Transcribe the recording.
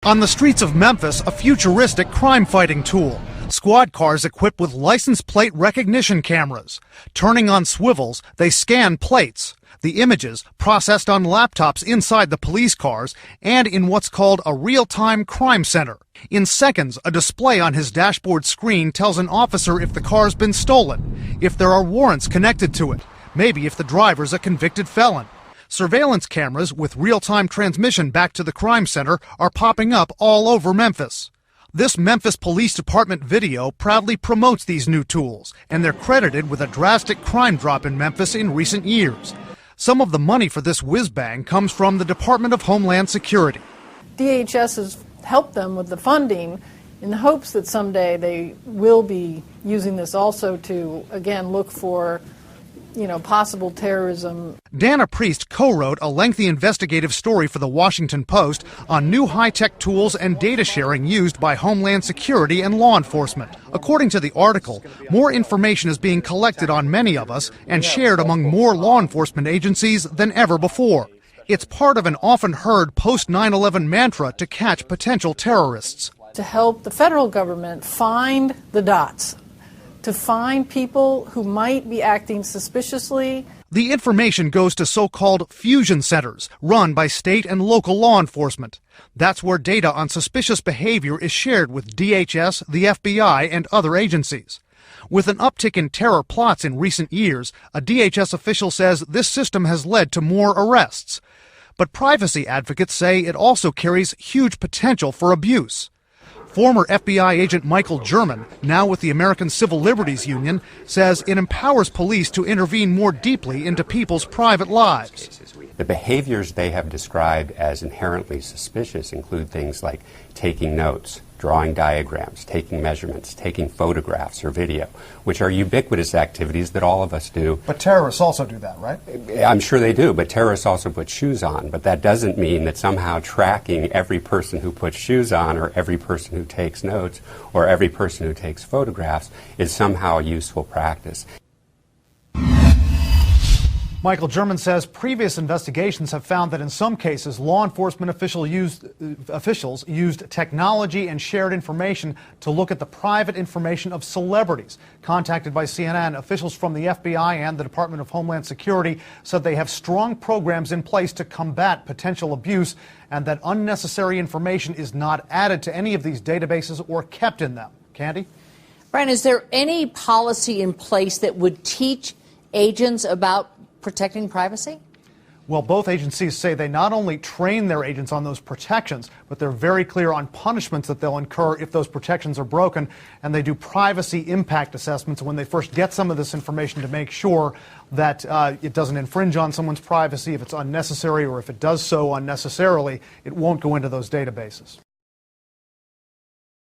On the streets of Memphis, a futuristic crime-fighting tool. Squad cars equipped with license plate recognition cameras. Turning on swivels, they scan plates. The images, processed on laptops inside the police cars and in what's called a real-time crime center. In seconds, a display on his dashboard screen tells an officer if the car's been stolen, if there are warrants connected to it, maybe if the driver's a convicted felon. Surveillance cameras with real-time transmission back to the crime center are popping up all over Memphis. This Memphis Police Department video proudly promotes these new tools, and they're credited with a drastic crime drop in Memphis in recent years. Some of the money for this whiz-bang comes from the Department of Homeland Security. DHS has helped them with the funding in the hopes that someday they will be using this also to, again, look for possible terrorism. Dana Priest co-wrote a lengthy investigative story for the Washington Post on new high-tech tools and data sharing used by Homeland Security and law enforcement. According to the article, more information is being collected on many of us and shared among more law enforcement agencies than ever before. It's part of an often heard post-9/11 mantra to catch potential terrorists. To help the federal government find the dots, to find people who might be acting suspiciously. The information goes to so-called fusion centers run by state and local law enforcement. That's where data on suspicious behavior is shared with DHS, the FBI, and other agencies. With an uptick in terror plots in recent years, a DHS official says this system has led to more arrests. But privacy advocates say it also carries huge potential for abuse. Former FBI agent Michael German, now with the American Civil Liberties Union, says it empowers police to intervene more deeply into people's private lives. The behaviors they have described as inherently suspicious include things like taking notes, drawing diagrams, taking measurements, taking photographs or video, which are ubiquitous activities that all of us do. But terrorists also do that, right? I'm sure they do, but terrorists also put shoes on. But that doesn't mean that somehow tracking every person who puts shoes on or every person who takes notes or every person who takes photographs is somehow a useful practice. Michael German says previous investigations have found that in some cases, law enforcement officials used technology and shared information to look at the private information of celebrities. Contacted by CNN, officials from the FBI and the Department of Homeland Security said they have strong programs in place to combat potential abuse and that unnecessary information is not added to any of these databases or kept in them. Candy? Brian, is there any policy in place that would teach agents about protecting privacy? Well, both agencies say they not only train their agents on those protections, but they're very clear on punishments that they'll incur if those protections are broken, and they do privacy impact assessments when they first get some of this information to make sure that it doesn't infringe on someone's privacy. If it's unnecessary or if it does so unnecessarily, it won't go into those databases.